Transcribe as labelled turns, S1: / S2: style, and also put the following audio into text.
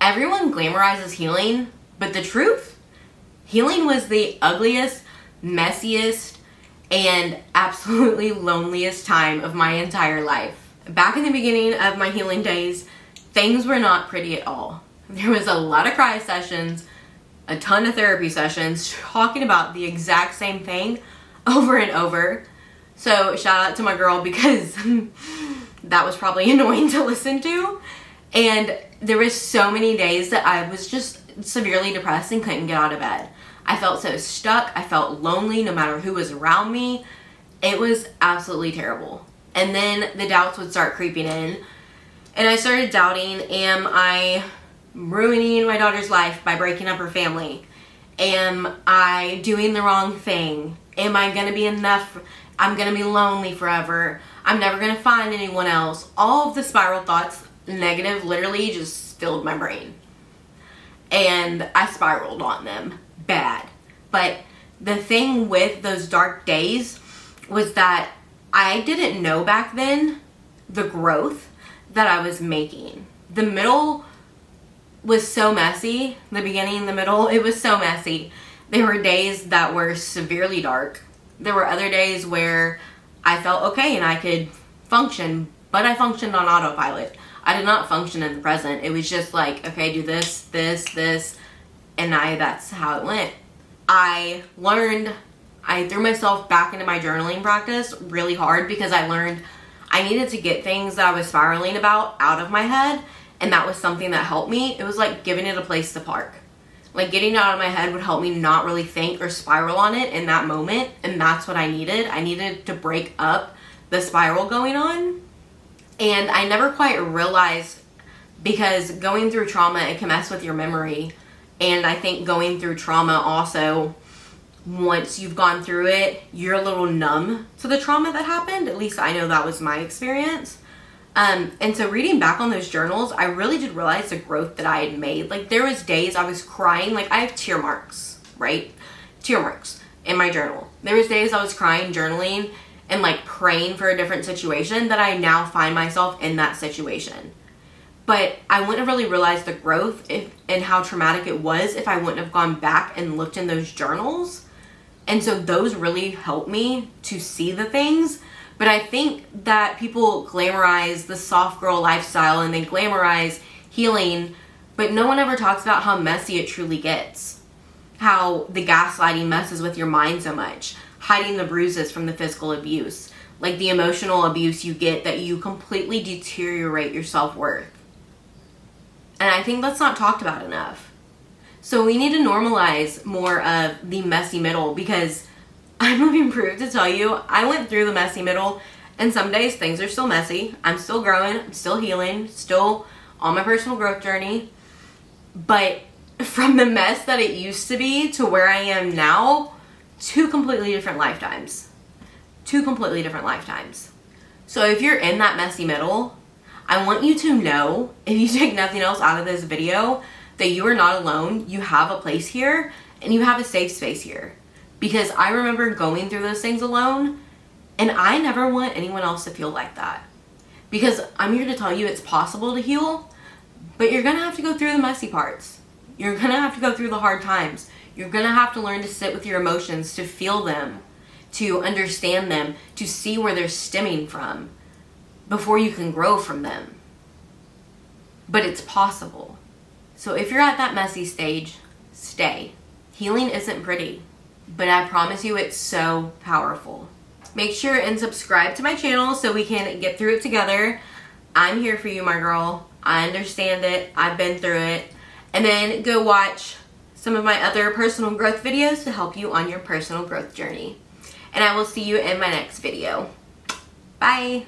S1: Everyone glamorizes healing, but the truth? Healing was the ugliest, messiest, and absolutely loneliest time of my entire life. Back in the beginning of my healing days, things were not pretty at all. There was a lot of cry sessions, a ton of therapy sessions, talking about the exact same thing over and over. So shout out to my girl, because that was probably annoying to listen to. And there was so many days that I was just severely depressed and couldn't get out of bed. I felt so stuck. I felt lonely no matter who was around me. It was absolutely terrible. And then the doubts would start creeping in. And I started doubting, am I ruining my daughter's life by breaking up her family? Am I doing the wrong thing? Am I going to be enough? I'm going to be lonely forever. I'm never going to find anyone else. All of the spiral thoughts, negative, literally just filled my brain. And I spiraled on them bad. But the thing with those dark days was that I didn't know back then the growth that I was making. The middle was so messy. The beginning, the middle, it was so messy. There were days that were severely dark. There were other days where I felt okay and I could function, but I functioned on autopilot. I did not function in the present. It was just like, okay, do this, this, and that's how it went. I threw myself back into my journaling practice really hard, because I learned I needed to get things that I was spiraling about out of my head, and that was something that helped me. It was like giving it a place to park. Like getting it out of my head would help me not really think or spiral on it in that moment, and that's what I needed. I needed to break up the spiral going on. And I never quite realized, because going through trauma, it can mess with your memory. And I think going through trauma also, once you've gone through it, you're a little numb to the trauma that happened. At least I know that was my experience. And so reading back on those journals, I really did realize the growth that I had made. Like there was days I was crying, like I have tear marks, right? Tear marks in my journal. There was days I was crying, journaling, and like praying for a different situation, that I now find myself in that situation. But I wouldn't have really realized the growth and how traumatic it was if I wouldn't have gone back and looked in those journals. And so those really helped me to see the things. But I think that people glamorize the soft girl lifestyle and they glamorize healing, but no one ever talks about how messy it truly gets. How the gaslighting messes with your mind so much. Hiding the bruises from the physical abuse. Like the emotional abuse you get, that you completely deteriorate your self-worth. And I think that's not talked about enough. So we need to normalize more of the messy middle, because I'm living proof to tell you, I went through the messy middle, and some days things are still messy. I'm still growing, I'm still healing, still on my personal growth journey. But from the mess that it used to be to where I am now, two completely different lifetimes. Two completely different lifetimes. So if you're in that messy middle, I want you to know, if you take nothing else out of this video, that you are not alone. You have a place here, and you have a safe space here. Because I remember going through those things alone, and I never want anyone else to feel like that. Because I'm here to tell you it's possible to heal, but you're going to have to go through the messy parts. You're going to have to go through the hard times. You're going to have to learn to sit with your emotions, to feel them, to understand them, to see where they're stemming from before you can grow from them. But it's possible. So if you're at that messy stage, stay. Healing isn't pretty, but I promise you it's so powerful. Make sure and subscribe to my channel so we can get through it together. I'm here for you, my girl. I understand it. I've been through it. And then go watch some of my other personal growth videos to help you on your personal growth journey. And I will see you in my next video. Bye.